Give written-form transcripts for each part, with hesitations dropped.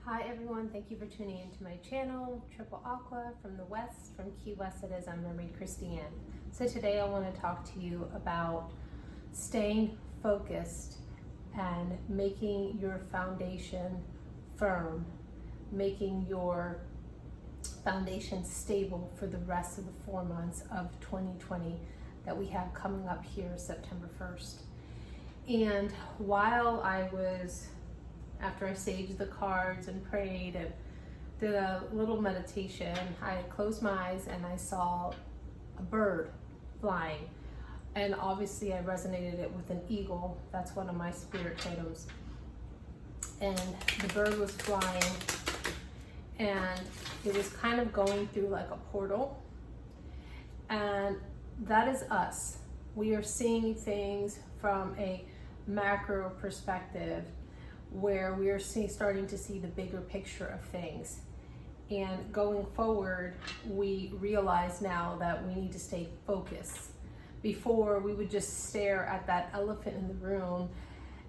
Hi everyone, thank you for tuning into my channel, Triple Aqua from the West, from Key West it is, I'm Mermaid Christiane. So today I want to talk to you about staying focused and making your foundation firm, making your foundation stable for the rest of the 4 months of 2020 that we have coming up here September 1st. And while after I saged the cards and prayed and did a little meditation, I closed my eyes and I saw a bird flying. And obviously I resonated it with an eagle. That's one of my spirit totems. And the bird was flying and it was kind of going through like a portal. And that is us. We are seeing things from a macro perspective, where we are starting to see the bigger picture of things. And going forward, we realize now that we need to stay focused. Before, we would just stare at that elephant in the room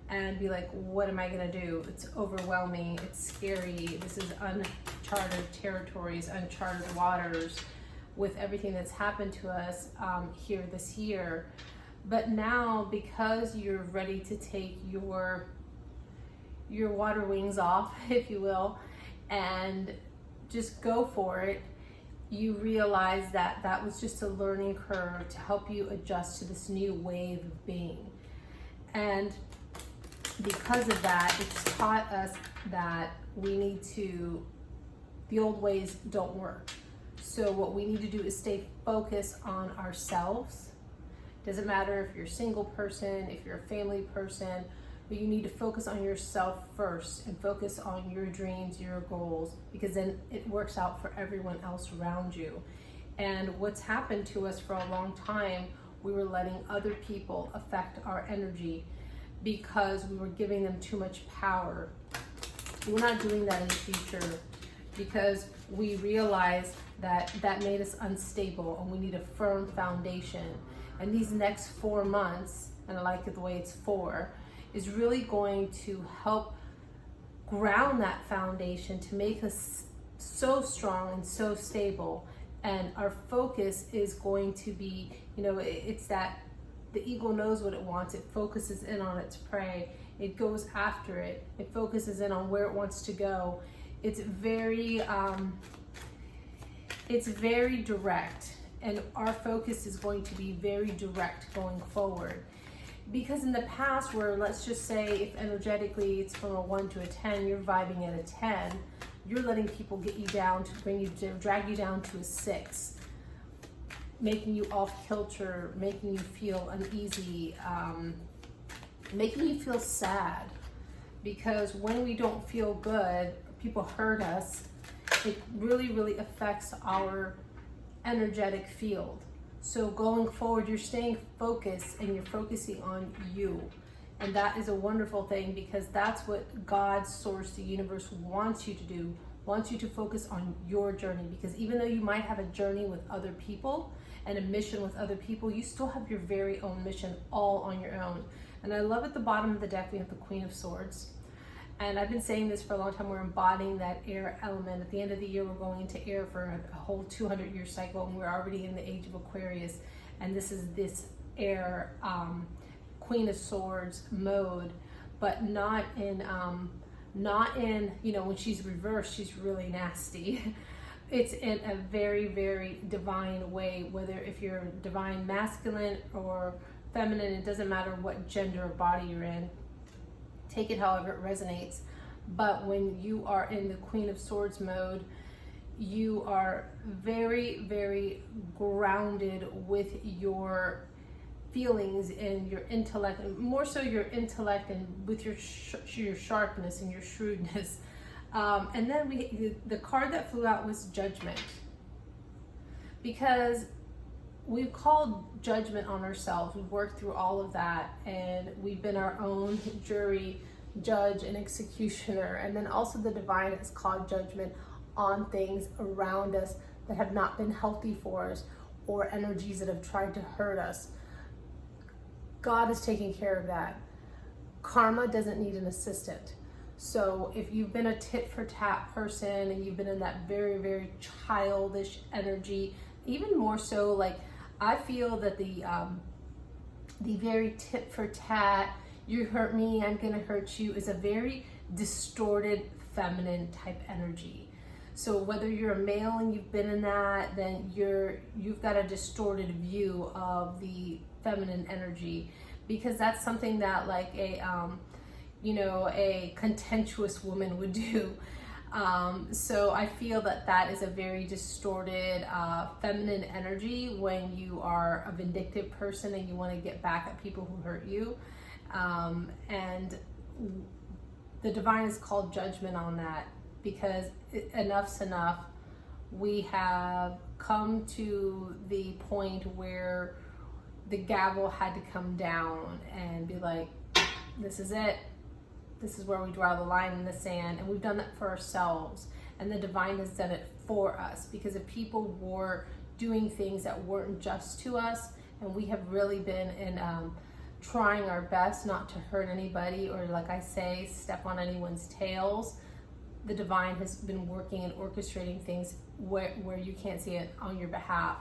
and be like, what am I gonna do? It's overwhelming, it's scary, this is uncharted territories, uncharted waters with everything that's happened to us here this year. But now, because you're ready to take your water wings off, if you will, and just go for it, you realize that that was just a learning curve to help you adjust to this new wave of being. And because of that, it's taught us that the old ways don't work. So what we need to do is stay focused on ourselves. Doesn't matter if you're a single person, if you're a family person, but you need to focus on yourself first and focus on your dreams, your goals, because then it works out for everyone else around you. And what's happened to us for a long time, we were letting other people affect our energy because we were giving them too much power. We're not doing that in the future because we realized that that made us unstable and we need a firm foundation. And these next 4 months, and I like it the way it's 4, is really going to help ground that foundation to make us so strong and so stable. And our focus is going to be, it's that the eagle knows what it wants. It focuses in on its prey. It goes after it. It focuses in on where it wants to go. It's very direct. And our focus is going to be very direct going forward. Because in the past, where let's just say if energetically it's from a 1 to a 10, you're vibing at a 10, you're letting people get you down to drag you down to a 6, making you off kilter, making you feel uneasy, making you feel sad. Because when we don't feel good, people hurt us, it really, really affects our energetic field. So going forward, you're staying focused and you're focusing on you. And that is a wonderful thing because that's what God's source, the universe, wants you to do, wants you to focus on your journey. Because even though you might have a journey with other people and a mission with other people, you still have your very own mission all on your own. And I love at the bottom of the deck, we have the Queen of Swords. And I've been saying this for a long time, we're embodying that air element. At the end of the year, we're going into air for a whole 200-year cycle, and we're already in the age of Aquarius. And this is this air Queen of Swords mode, but not in, when she's reversed, she's really nasty. It's in a very, very divine way, whether if you're divine masculine or feminine, it doesn't matter what gender or body you're in. Take it however it resonates. But when you are in the Queen of Swords mode, you are very, very grounded with your feelings and your intellect, and more so your intellect and with your sharpness and your shrewdness. And then the card that flew out was Judgment. Because we've called judgment on ourselves. We've worked through all of that, and we've been our own jury, judge, and executioner. And then also the divine has called judgment on things around us that have not been healthy for us, or energies that have tried to hurt us. God is taking care of that. Karma doesn't need an assistant. So if you've been a tit for tat person and you've been in that very, very childish energy, even more so, like I feel that the very tit for tat, you hurt me, I'm gonna hurt you, is a very distorted feminine type energy. So whether you're a male and you've been in that, then you've got a distorted view of the feminine energy, because that's something that like a contentious woman would do. So I feel that is a very distorted feminine energy when you are a vindictive person and you want to get back at people who hurt you. And the divine is called judgment on that, because enough's enough. We have come to the point where the gavel had to come down and be like, this is it. This is where we draw the line in the sand, and we've done that for ourselves, and the divine has done it for us, because if people were doing things that weren't just to us, and we have really been in trying our best not to hurt anybody, or like I say, step on anyone's tails, the divine has been working and orchestrating things where you can't see it on your behalf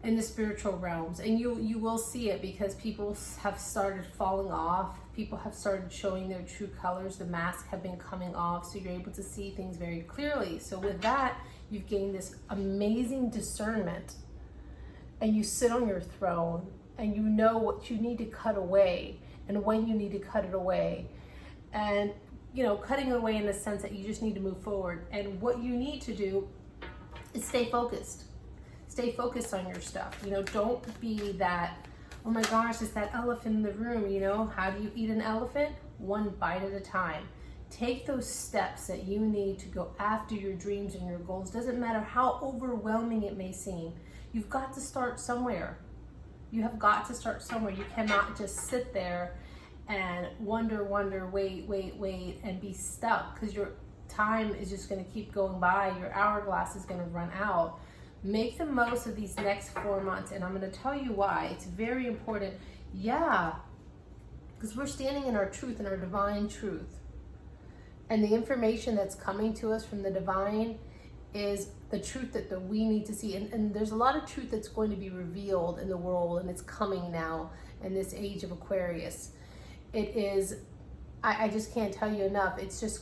in the spiritual realms. And you will see it, because people have started falling off. People have started showing their true colors. The masks have been coming off, so you're able to see things very clearly. So with that, you've gained this amazing discernment, and you sit on your throne and you know what you need to cut away and when you need to cut it away. And cutting it away in the sense that you just need to move forward. And what you need to do is stay focused. Stay focused on your stuff. Don't be that, oh my gosh, it's that elephant in the room. How do you eat an elephant? One bite at a time. Take those steps that you need to go after your dreams and your goals. Doesn't matter how overwhelming it may seem. You've got to start somewhere. You have got to start somewhere. You cannot just sit there and wonder, wait, and be stuck, because your time is just going to keep going by. Your hourglass is going to run out. Make the most of these next 4 months, and I'm going to tell you why. It's very important. Yeah, because we're standing in our truth and our divine truth. And the information that's coming to us from the divine is the truth that we need to see. And there's a lot of truth that's going to be revealed in the world, and it's coming now in this age of Aquarius. It is, I just can't tell you enough. It's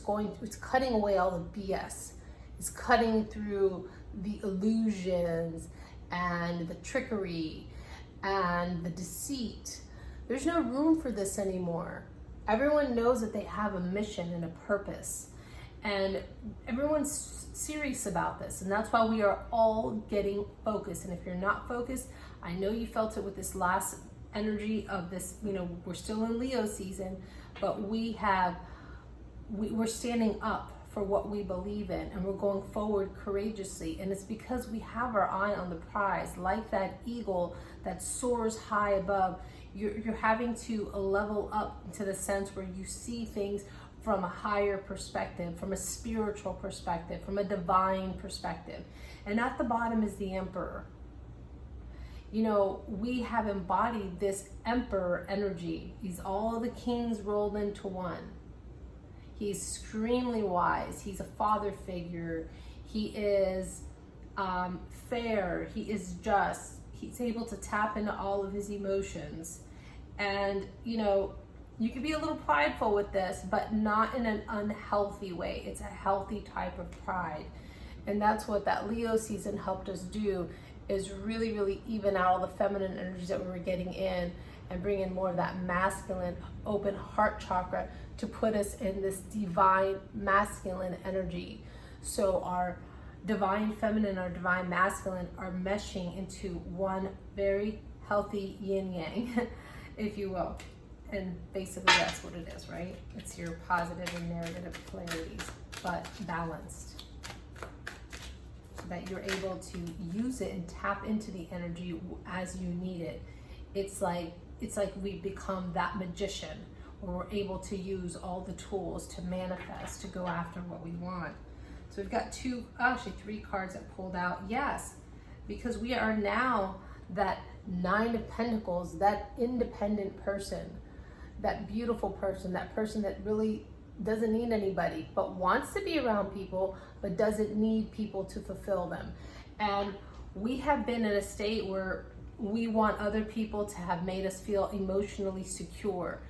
cutting away all the BS. It's cutting through the illusions and the trickery and the deceit. There's no room for this anymore. Everyone knows that they have a mission and a purpose, and everyone's serious about this, and that's why we are all getting focused. And if you're not focused, I know you felt it with this last energy of this, we're still in Leo season, but we're standing up for what we believe in, and we're going forward courageously. And it's because we have our eye on the prize, like that eagle that soars high above. You're having to level up to the sense where you see things from a higher perspective, from a spiritual perspective, from a divine perspective. And at the bottom is the emperor. We have embodied this emperor energy. He's all the kings rolled into one. He's extremely wise. He's a father figure. He is fair. He is just. He's able to tap into all of his emotions. And, you can be a little prideful with this, but not in an unhealthy way. It's a healthy type of pride. And that's what that Leo season helped us do, is really, really even out all the feminine energies that we were getting in and bring in more of that masculine, open heart chakra to put us in this divine masculine energy. So our divine feminine, our divine masculine are meshing into one very healthy yin yang, if you will. And basically that's what it is, right? It's your positive and negative polarities, but balanced, so that you're able to use it and tap into the energy as you need it. It's like we become that magician, where we're able to use all the tools to manifest, to go after what we want. So we've got 3 cards that pulled out. Yes, because we are now that 9 of Pentacles, that independent person, that beautiful person, that person that really doesn't need anybody, but wants to be around people, but doesn't need people to fulfill them. And we have been in a state where we want other people to have made us feel emotionally secure.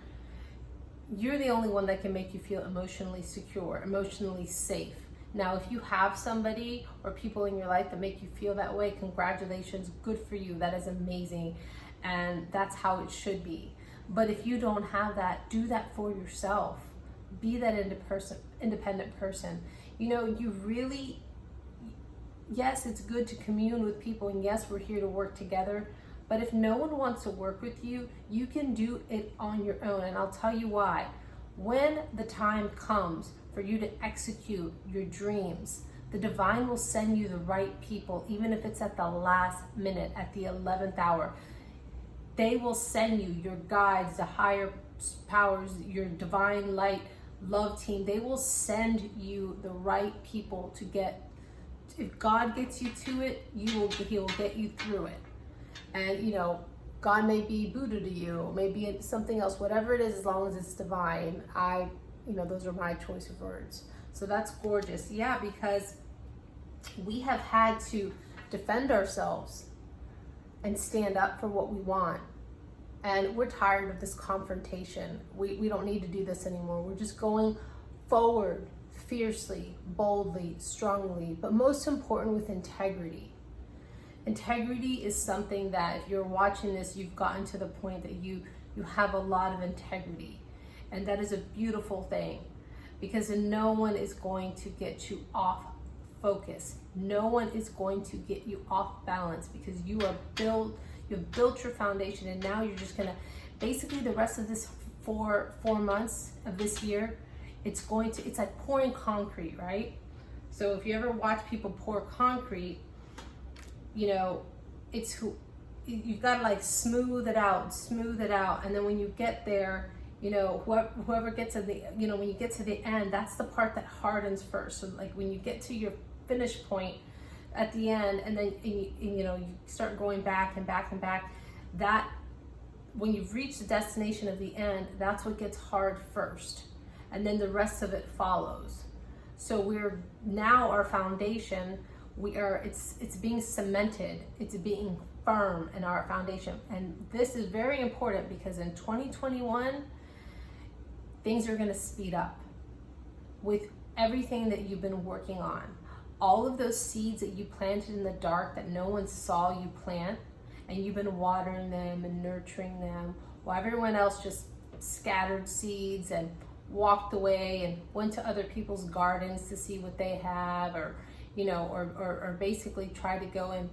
You're the only one that can make you feel emotionally secure, emotionally safe. Now, if you have somebody or people in your life that make you feel that way, congratulations, good for you. That is amazing. And that's how it should be. But if you don't have that, do that for yourself. Be that independent person. You know, you really, yes, it's good to commune with people, and yes, we're here to work together. But if no one wants to work with you, you can do it on your own. And I'll tell you why. When the time comes for you to execute your dreams, the divine will send you the right people, even if it's at the last minute, at the 11th hour. They will send you your guides, the higher powers, your divine light, love team. They will send you the right people to get. If God gets you to it, He will get you through it. And you know, God may be Buddha to you, maybe something else, whatever it is, as long as it's divine. Those are my choice of words. So that's gorgeous. Yeah, because we have had to defend ourselves and stand up for what we want. And we're tired of this confrontation. We don't need to do this anymore. We're just going forward fiercely, boldly, strongly, but most important with integrity. Integrity is something that if you're watching this, you've gotten to the point that you have a lot of integrity. And that is a beautiful thing, because no one is going to get you off focus. No one is going to get you off balance, because you've built your foundation, and now you're just gonna, basically the rest of this four months of this year, it's like pouring concrete, right? So if you ever watch people pour concrete, you know, you've got to like smooth it out, and then when you get there, you know, whoever gets to the, you know, when you get to the end, that's the part that hardens first. So like when you get to your finish point at the end, and then you start going back and back and back, that when you've reached the destination of the end, that's what gets hard first, and then the rest of it follows. So we're now, our foundation, it's being cemented, it's being firm in our foundation. And this is very important, because in 2021 things are going to speed up with everything that you've been working on. All of those seeds that you planted in the dark that no one saw you plant, and you've been watering them and nurturing them, while everyone else just scattered seeds and walked away and went to other people's gardens to see what they have, or basically try to go and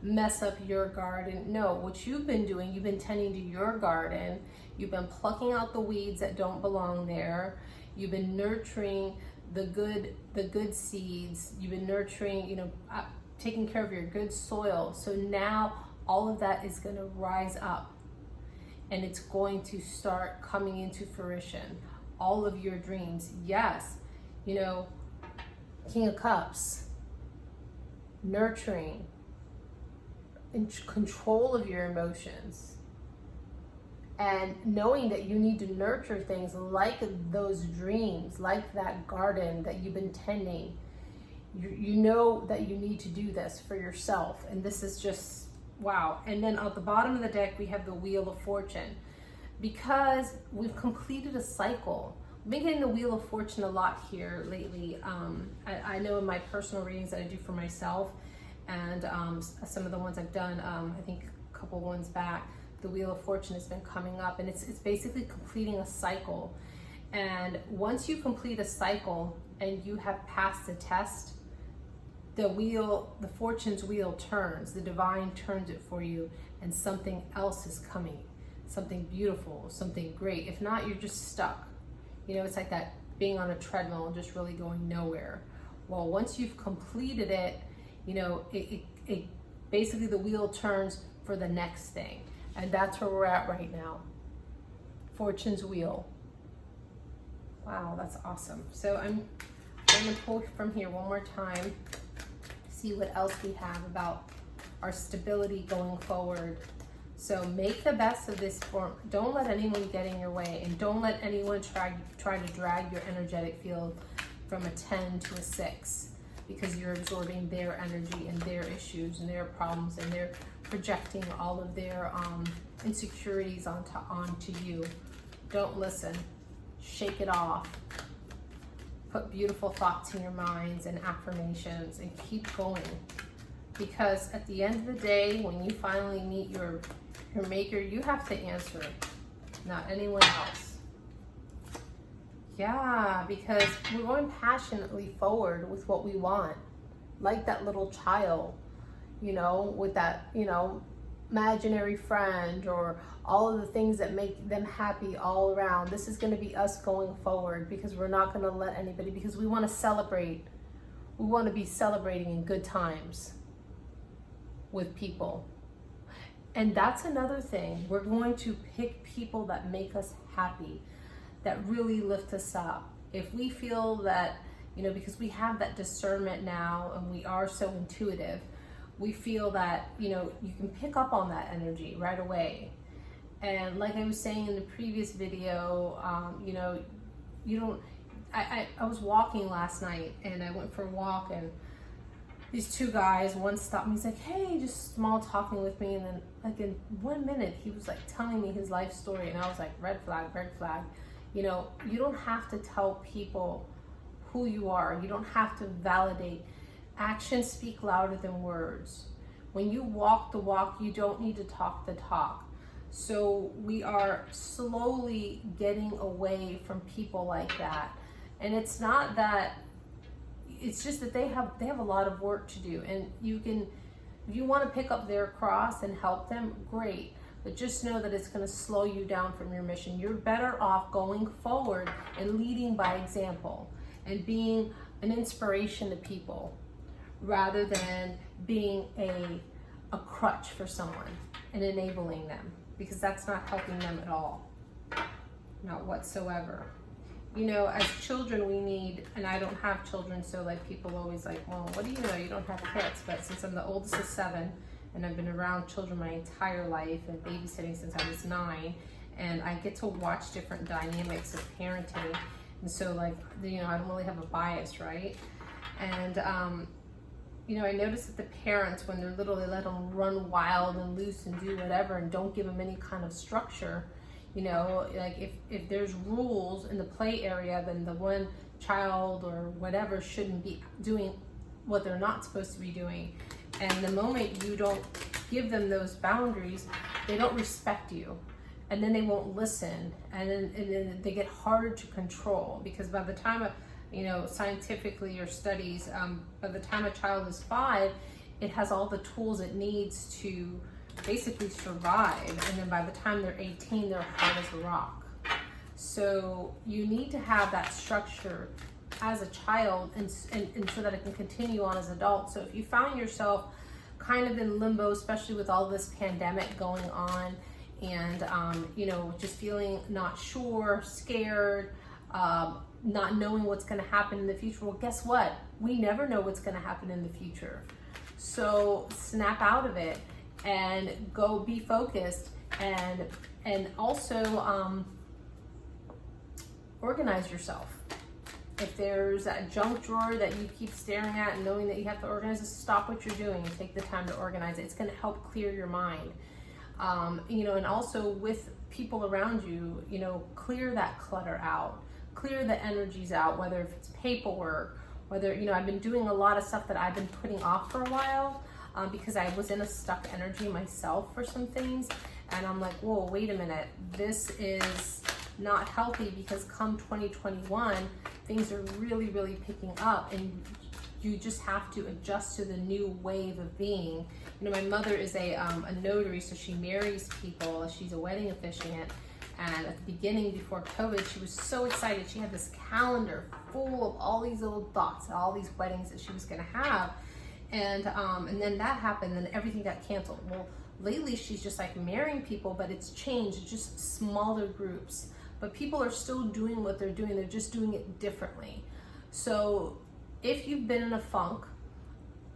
mess up your garden. No, what you've been doing, you've been tending to your garden. You've been plucking out the weeds that don't belong there. You've been nurturing the good seeds. You've been nurturing, taking care of your good soil. So now all of that is going to rise up, and it's going to start coming into fruition. All of your dreams. Yes, King of Cups, nurturing, in control of your emotions, and knowing that you need to nurture things like those dreams, like that garden that you've been tending. You know that you need to do this for yourself, and this is just wow. And then at the bottom of the deck we have the Wheel of Fortune, because we've completed a cycle. I've been getting the Wheel of Fortune a lot here lately. I know in my personal readings that I do for myself, and some of the ones I've done, I think a couple ones back, the Wheel of Fortune has been coming up, and it's basically completing a cycle. And once you complete a cycle and you have passed the test, the fortune's wheel turns, the divine turns it for you, and something else is coming, something beautiful, something great. If not, you're just stuck. It's like that being on a treadmill and just really going nowhere. Well, once you've completed it, it basically the wheel turns for the next thing. And that's where we're at right now. Fortune's wheel. Wow, that's awesome. So I'm going to pull from here one more time, see what else we have about our stability going forward. So make the best of this form. Don't let anyone get in your way, and don't let anyone try to drag your energetic field from a 10 to a 6, because you're absorbing their energy and their issues and their problems, and they're projecting all of their insecurities onto you. Don't listen. Shake it off. Put beautiful thoughts in your minds and affirmations, and keep going. Because at the end of the day, when you finally meet your maker, you have to answer it, not anyone else. Yeah, because we're going passionately forward with what we want, like that little child, you know, with that, you know, imaginary friend, or all of the things that make them happy all around. This is going to be us going forward, because we're not going to let anybody, because we want to celebrate. We want to be celebrating in good times with people. And that's another thing. We're going to pick people that make us happy, that really lift us up. If we feel that, you know, because we have that discernment now and we are so intuitive, we feel that, you know, you can pick up on that energy right away. And like I was saying in the previous video, you know, you don't, I was walking last night, and I went for a walk, and these two guys, one stopped me, he's like, hey, just small talking with me, and then like in 1 minute, he was like telling me his life story, and I was like, red flag, red flag. You know, you don't have to tell people who you are. You don't have to validate. Actions speak louder than words. When you walk the walk, you don't need to talk the talk. So we are slowly getting away from people like that. And it's not that, it's just that they have a lot of work to do. And you can, if you want to pick up their cross and help them, great. But just know that it's going to slow you down from your mission. You're better off going forward and leading by example and being an inspiration to people, rather than being a crutch for someone and enabling them, because that's not helping them at all, not whatsoever. You know, as children, we need, and I don't have children, so like people always like, well, what do you know? You don't have kids. But since I'm the oldest of 7, and I've been around children my entire life and babysitting since I was 9, and I get to watch different dynamics of parenting. And so like, you know, I don't really have a bias, right? And, you know, I notice that the parents, when they're little, they let them run wild and loose and do whatever, and don't give them any kind of structure. You know, like if there's rules in the play area, then the one child or whatever shouldn't be doing what they're not supposed to be doing. And the moment you don't give them those boundaries, they don't respect you. And then they won't listen. And then they get harder to control, because by the time, you know, scientifically or studies, by the time a child is 5, it has all the tools it needs to basically survive. And then by the time they're 18, they're hard as a rock. So you need to have that structure as a child, and so that it can continue on as adults. So if you found yourself kind of in limbo, especially with all this pandemic going on, and you know, just feeling not sure, scared, not knowing what's going to happen in the future, well, guess what? We never know what's going to happen in the future. So snap out of it and go be focused, and also organize yourself. If there's that junk drawer that you keep staring at and knowing that you have to organize it, stop what you're doing and take the time to organize it. It's going to help clear your mind. You know, and also with people around you, you know, clear that clutter out, clear the energies out, whether if it's paperwork, whether, you know, I've been doing a lot of stuff that I've been putting off for a while, because I was in a stuck energy myself for some things. And I'm like, whoa, wait a minute. This is not healthy, because come 2021, things are really, really picking up, and you just have to adjust to the new wave of being. You know, my mother is a notary, so she marries people. She's a wedding officiant. And at the beginning, before COVID, she was so excited. She had this calendar full of all these little dots, all these weddings that she was gonna have. And then that happened, and everything got canceled. Well, lately she's just like marrying people, but it's changed. It's just smaller groups. But people are still doing what they're doing. They're just doing it differently. So if you've been in a funk,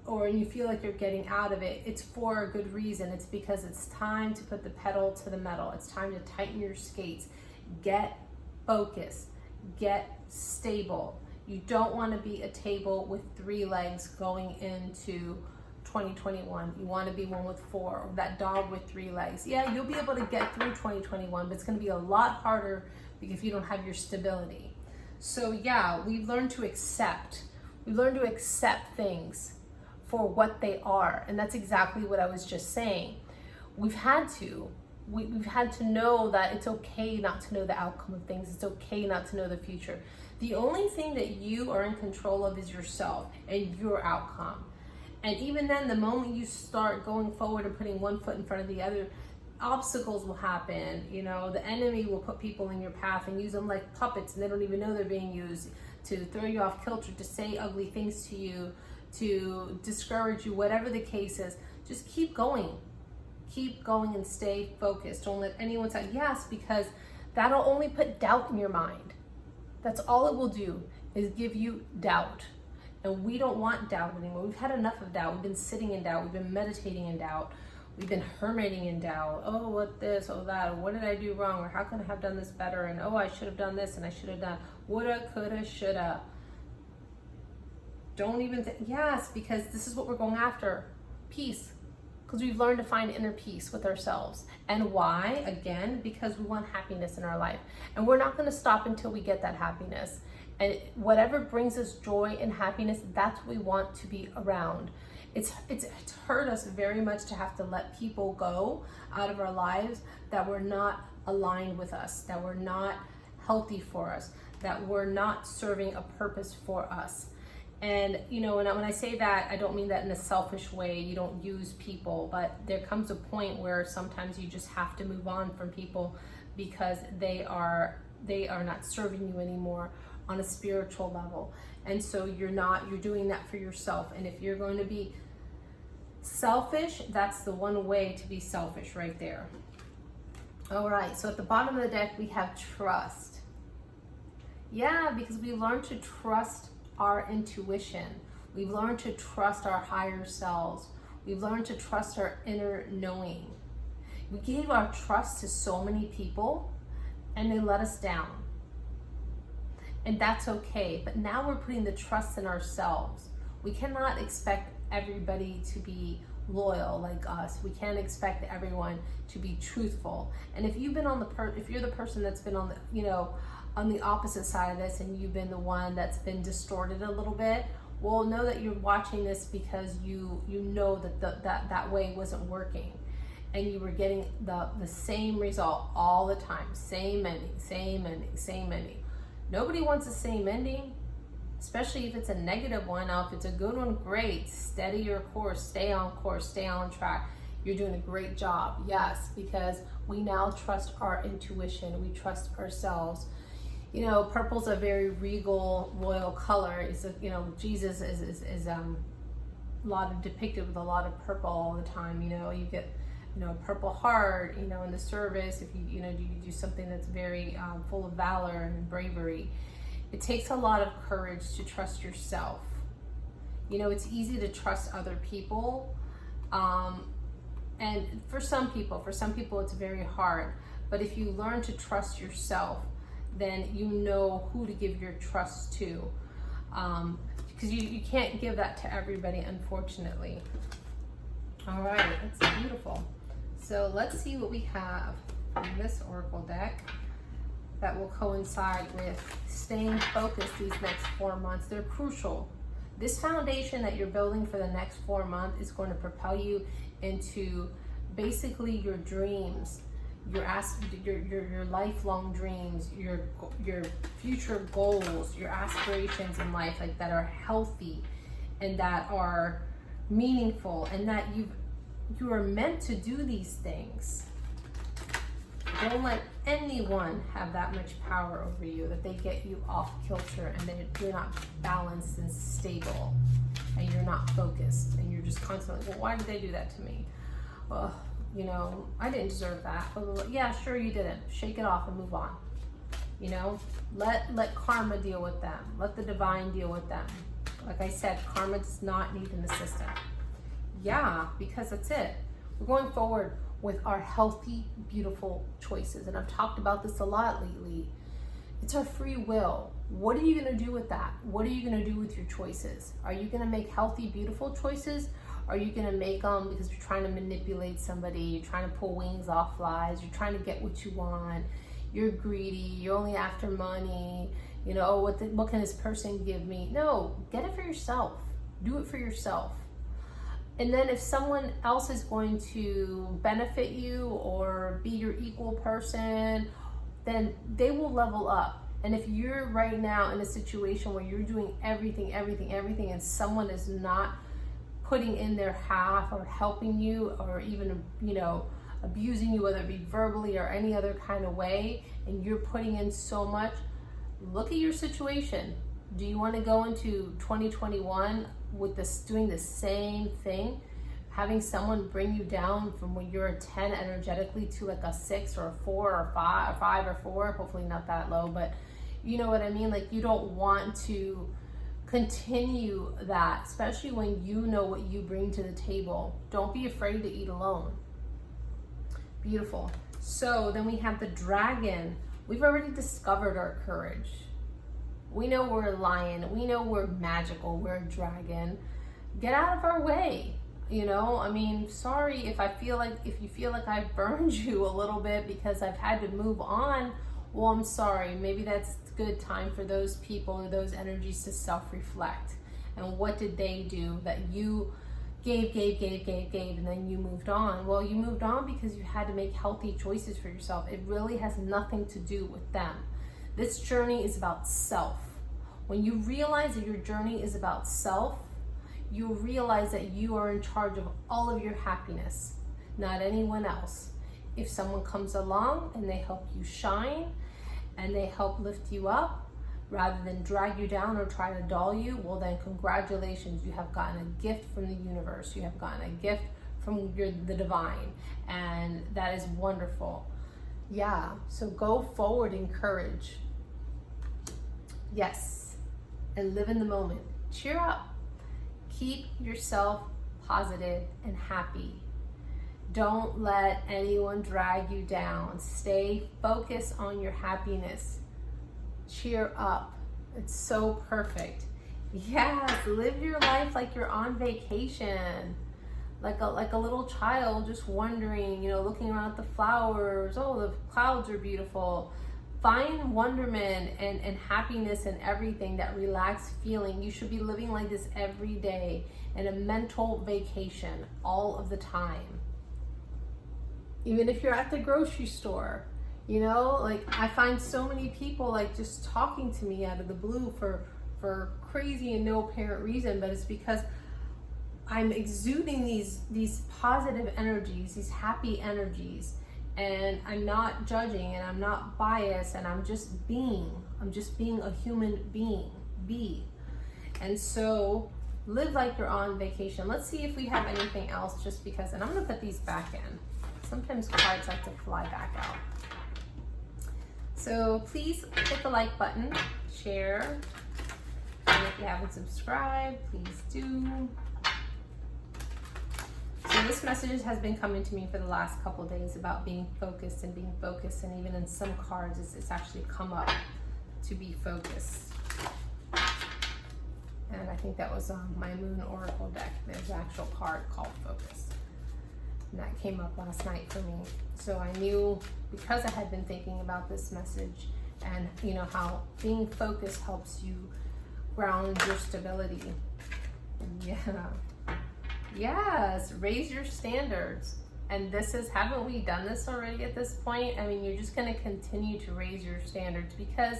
or you feel like you're getting out of it, it's for a good reason. It's because it's time to put the pedal to the metal. It's time to tighten your skates. Get focused. Get stable. You don't want to be a table with 3 legs going into 2021. You want to be one with 4, or that dog with 3 legs. Yeah, you'll be able to get through 2021, but it's going to be a lot harder if you don't have your stability. So yeah, we've learned to accept. We learn to accept things for what they are. And that's exactly what I was just saying. We've had to know that it's okay not to know the outcome of things. It's okay not to know the future. The only thing that you are in control of is yourself and your outcome. And even then, the moment you start going forward and putting one foot in front of the other, obstacles will happen. You know, the enemy will put people in your path and use them like puppets, and they don't even know they're being used to throw you off kilter, to say ugly things to you, to discourage you, whatever the case is. Just keep going. Keep going and stay focused. Don't let anyone say yes, because that'll only put doubt in your mind. That's all it will do, is give you doubt. And we don't want doubt anymore. We've had enough of doubt. We've been sitting in doubt. We've been meditating in doubt. We've been hermiting in doubt. Oh, what this, oh that, or what did I do wrong, or how could I have done this better, and oh, I should have done this, and I should have done woulda, coulda, shoulda. Don't even think, yes, because this is what we're going after, peace. Because we've learned to find inner peace with ourselves. And why? Again, because we want happiness in our life. And we're not going to stop until we get that happiness. And whatever brings us joy and happiness, that's what we want to be around. It's hurt us very much to have to let people go out of our lives that were not aligned with us, that were not healthy for us, that were not serving a purpose for us. And you know, when I say that, I don't mean that in a selfish way. You don't use people, but there comes a point where sometimes you just have to move on from people because they are not serving you anymore on a spiritual level. And so you're doing that for yourself. And if you're going to be selfish, that's the one way to be selfish right there. All right, so at the bottom of the deck we have trust. Yeah, because we learn to trust our intuition. We've learned to trust our higher selves. We've learned to trust our inner knowing. We gave our trust to so many people and they let us down. And that's okay, but now we're putting the trust in ourselves. We cannot expect everybody to be loyal like us. We can't expect everyone to be truthful. And if you've been if you're the person that's been on the, on the opposite side of this, and you've been the one that's been distorted a little bit, well, know that you're watching this because you know that that way wasn't working, and you were getting the same result all the time. Same ending, same ending, same ending. Nobody wants the same ending, especially if it's a negative one. Now, if it's a good one, great. Steady your course, stay on track. You're doing a great job. Yes, because we now trust our intuition. We trust ourselves. You know, purple's a very regal, royal color. It's Jesus is a lot of depicted with a lot of purple all the time. You get purple heart, in the service. If you do something that's very full of valor and bravery. It takes a lot of courage to trust yourself. It's easy to trust other people. And for some people it's very hard. But if you learn to trust yourself, then you know who to give your trust to. Because you can't give that to everybody, unfortunately. All right, that's beautiful. So let's see what we have from this oracle deck that will coincide with staying focused these next 4 months. They're crucial. This foundation that you're building for the next 4 months is going to propel you into basically your dreams, your lifelong dreams, your future goals, your aspirations in life, like that are healthy and that are meaningful, and that you are meant to do these things. Don't let anyone have that much power over you, that they get you off kilter and that you're not balanced and stable and you're not focused and you're just constantly, well, why did they do that to me? Well, I didn't deserve that. Yeah, sure you didn't. Shake it off and move on. You know, let karma deal with them. Let the divine deal with them. Like I said, karma does not need an assistant. Yeah, because that's it. We're going forward with our healthy, beautiful choices. And I've talked about this a lot lately. It's our free will. What are you going to do with that? What are you going to do with your choices? Are you going to make healthy, beautiful choices? Are you going to make them because you're trying to manipulate somebody? You're trying to pull wings off flies. You're trying to get what you want. You're greedy. You're only after money. You know, what can this person give me? No, get it for yourself. Do it for yourself. And then if someone else is going to benefit you or be your equal person, then they will level up. And if you're right now in a situation where you're doing everything, and someone is not putting in their half or helping you or even, you know, abusing you, whether it be verbally or any other kind of way, and you're putting in so much, look at your situation. Do you want to go into 2021 with this, doing the same thing, having someone bring you down from when you're a 10 energetically to like a 6 or a 4 or 5 or 4, hopefully not that low, but you know what I mean? Like, you don't want to continue that, especially when you know what you bring to the table. Don't be afraid to eat alone. Beautiful. So then we have the dragon. We've already discovered our courage. We know we're a lion. We know we're magical. We're a dragon. Get out of our way. You know, I mean, sorry if you feel like I've burned you a little bit because I've had to move on. Well, I'm sorry. Maybe that's a good time for those people or those energies to self-reflect. And what did they do that you gave, and then you moved on? Well, you moved on because you had to make healthy choices for yourself. It really has nothing to do with them. This journey is about self. When you realize that your journey is about self, you realize that you are in charge of all of your happiness, not anyone else. If someone comes along and they help you shine and they help lift you up rather than drag you down or try to dull you, well then congratulations, you have gotten a gift from the universe. You have gotten a gift from the divine, and that is wonderful. Yeah, so go forward in courage. Yes, and live in the moment. Cheer up. Keep yourself positive and happy. Don't let anyone drag you down. Stay focused on your happiness. Cheer up. It's so perfect. Yes, live your life like you're on vacation. Like a little child just wondering, you know, looking around at the flowers. Oh, the clouds are beautiful. Find wonderment and happiness in everything, that relaxed feeling. You should be living like this every day, in a mental vacation all of the time. Even if you're at the grocery store, you know, like I find so many people like just talking to me out of the blue for crazy and no apparent reason, but it's because I'm exuding these positive energies, these happy energies, and I'm not judging and I'm not biased, and I'm just being a human being. And so live like you're on vacation. Let's see if we have anything else, just because, and I'm gonna put these back in. Sometimes cards like to fly back out. So please hit the like button, share, and if you haven't subscribed, please do. So this message has been coming to me for the last couple of days about being focused, and even in some cards it's actually come up to be focused. And I think that was on my Moon Oracle deck. There's an actual card called Focus. And that came up last night for me. So I knew, because I had been thinking about this message and you know how being focused helps you ground your stability. Yeah. Yes, raise your standards. And this is, haven't we done this already at this point? I mean, you're just going to continue to raise your standards, because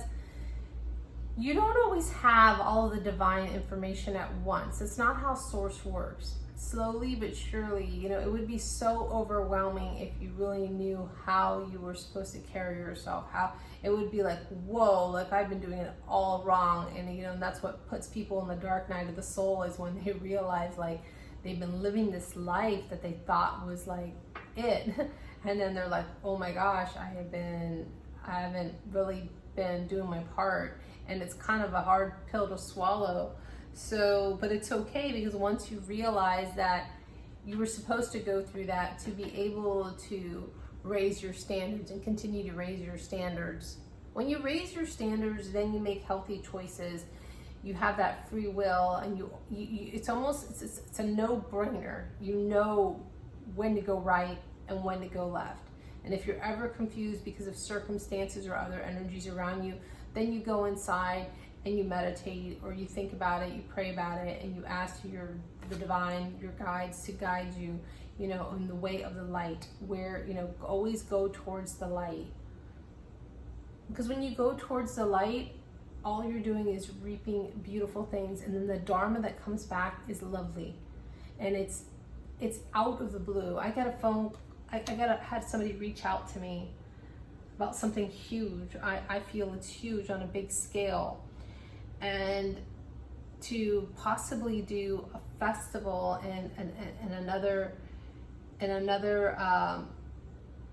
you don't always have all of the divine information at once. It's not how source works. Slowly but surely, you know, it would be so overwhelming if you really knew how you were supposed to carry yourself. How it would be like, whoa, like I've been doing it all wrong. And you know, and that's what puts people in the dark night of the soul, is when they realize like they've been living this life that they thought was like it. And then they're like, oh my gosh, I haven't really been doing my part, and it's kind of a hard pill to swallow. So, but it's okay, because once you realize that you were supposed to go through that to be able to raise your standards and continue to raise your standards. When you raise your standards, then you make healthy choices. You have that free will, and it's almost, it's a no-brainer. You know when to go right and when to go left. And if you're ever confused because of circumstances or other energies around you, then you go inside and you meditate, or you think about it, you pray about it, and you ask the divine, your guides, to guide you, you know, in the way of the light, where, you know, always go towards the light. Because when you go towards the light, all you're doing is reaping beautiful things, and then the dharma that comes back is lovely, and it's out of the blue. I got a phone. I had somebody reach out to me about something huge. I feel it's huge on a big scale, and to possibly do a festival in another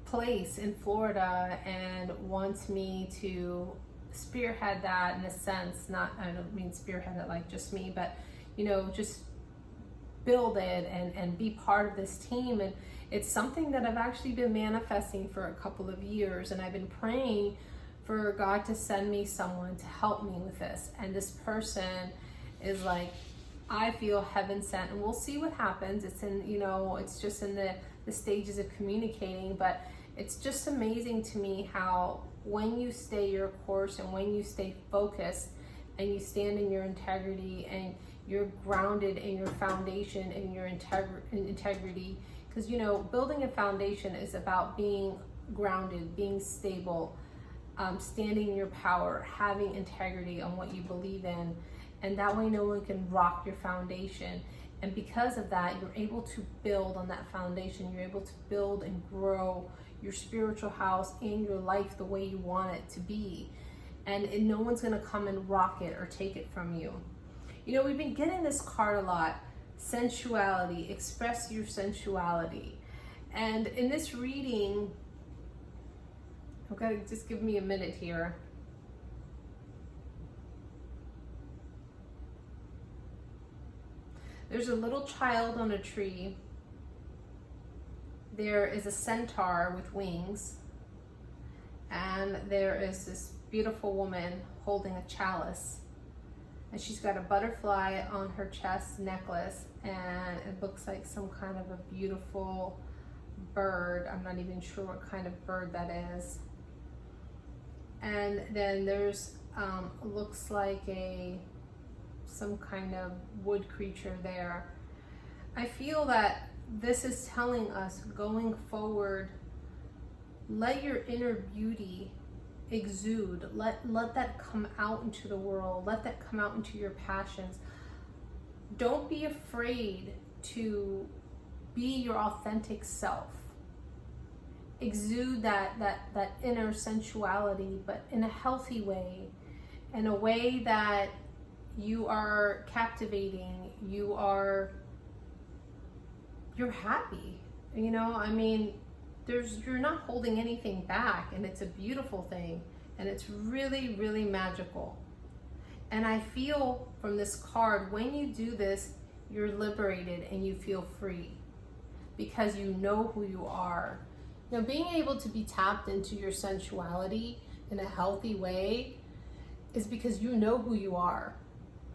place in Florida, and wants me to spearhead that in a sense. Not, I don't mean spearhead it like just me, but, you know, just build it and be part of this team. And it's something that I've actually been manifesting for a couple of years, and I've been praying for God to send me someone to help me with this. And this person is like, I feel heaven sent, and we'll see what happens. It's in, you know, it's just in the stages of communicating, but it's just amazing to me how when you stay your course and when you stay focused and you stand in your integrity and you're grounded in your foundation and your integrity, because, you know, building a foundation is about being grounded, being stable, standing in your power, having integrity on what you believe in, and that way no one can rock your foundation. And because of that, you're able to build on that foundation. You're able to build and grow your spiritual house and your life the way you want it to be. And no one's gonna come and rock it or take it from you. You know, we've been getting this card a lot, sensuality, express your sensuality. And in this reading, okay, just give me a minute here. There's a little child on a tree. There is a centaur with wings. And there is this beautiful woman holding a chalice. And she's got a butterfly on her chest necklace, and it looks like some kind of a beautiful bird. I'm not even sure what kind of bird that is. And then there's, looks like some kind of wood creature there. I feel that this is telling us, going forward, let your inner beauty exude. Let that come out into the world. Let that come out into your passions. Don't be afraid to be your authentic self. Exude that inner sensuality, but in a healthy way, in a way that you are captivating, you're happy. You know, I mean, you're not holding anything back, and it's a beautiful thing, and it's really, really magical. And I feel from this card, when you do this, you're liberated and you feel free because you know who you are. Now, being able to be tapped into your sensuality in a healthy way is because you know who you are.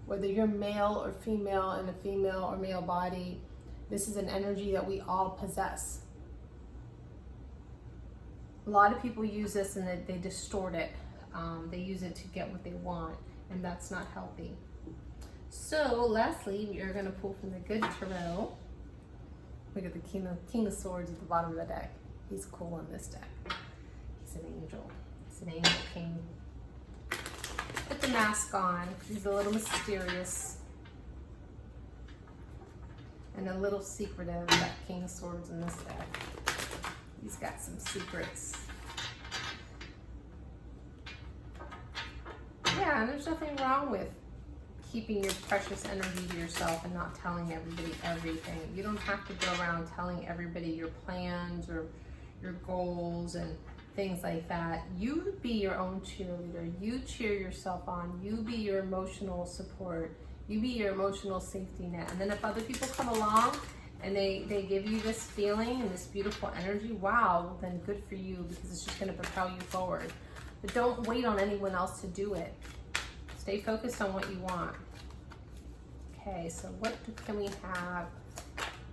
Whether you're male or female in a female or male body, this is an energy that we all possess. A lot of people use this and they distort it. They use it to get what they want, and that's not healthy. So lastly, we are going to pull from the Good Tarot. Look at the King of Swords at the bottom of the deck. He's cool on this deck. He's an angel. He's an angel king. Put the mask on. He's a little mysterious and a little secretive, that King of Swords in this deck. He's got some secrets. Yeah, and there's nothing wrong with keeping your precious energy to yourself and not telling everybody everything. You don't have to go around telling everybody your plans or your goals and things like that. You be your own cheerleader. You cheer yourself on. You be your emotional support. You be your emotional safety net. And then if other people come along and they give you this feeling and this beautiful energy, wow, then good for you, because it's just going to propel you forward. But don't wait on anyone else to do it. Stay focused on what you want. Okay, so what can we have?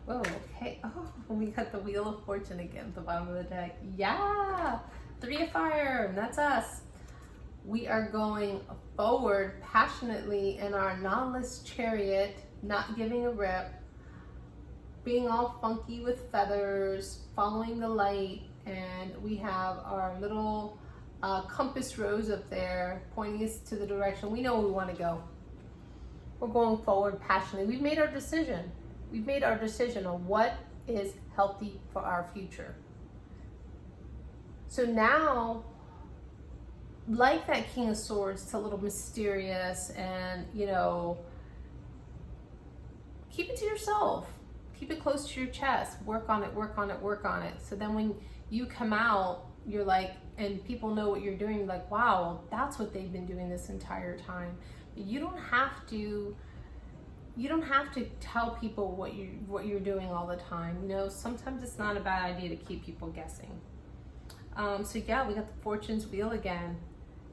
Whoa, okay. Oh, we got the Wheel of Fortune again at the bottom of the deck. Yeah, 3 of Fire, that's us. We are going forward passionately in our non-less chariot, not giving a rip, being all funky with feathers, following the light, and we have our little compass rose up there pointing us to the direction we know we want to go. We're going forward passionately. We've made our decision. We've made our decision on what is healthy for our future. So now, like that King of Swords, it's a little mysterious, and you know, keep it to yourself. Keep it close to your chest. Work on it, work on it, work on it. So then when you come out, you're like, and people know what you're doing, like, wow, that's what they've been doing this entire time. But you don't have to tell people what you're doing all the time. You know, sometimes it's not a bad idea to keep people guessing. So yeah, we got the Fortune's Wheel again.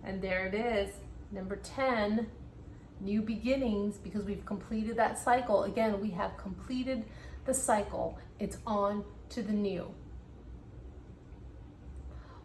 And there it is, number 10, new beginnings, because we've completed that cycle. Again, we have completed the cycle. It's on to the new.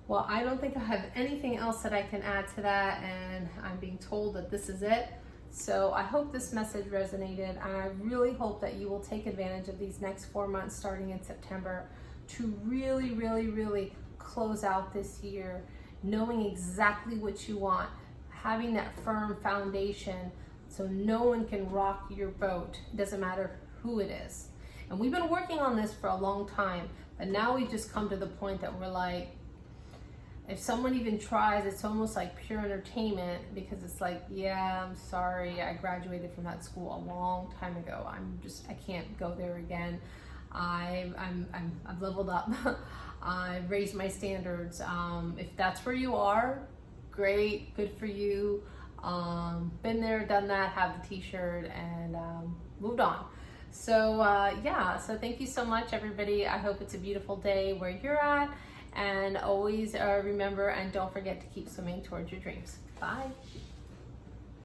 Well, I don't think I have anything else that I can add to that, and I'm being told that this is it. So I hope this message resonated, and I really hope that you will take advantage of these next 4 months starting in September to really, really, really close out this year, knowing exactly what you want, having that firm foundation so no one can rock your boat. It doesn't matter who it is. And we've been working on this for a long time, but now we've just come to the point that we're like, if someone even tries, it's almost like pure entertainment, because it's like, yeah, I'm sorry, I graduated from that school a long time ago. I can't go there again. I've leveled up. I've raised my standards. If that's where you are, great, good for you. Been there, done that, have the t-shirt, and moved on. So yeah, so thank you so much, everybody. I hope it's a beautiful day where you're at. And always remember and don't forget to keep swimming towards your dreams. Bye.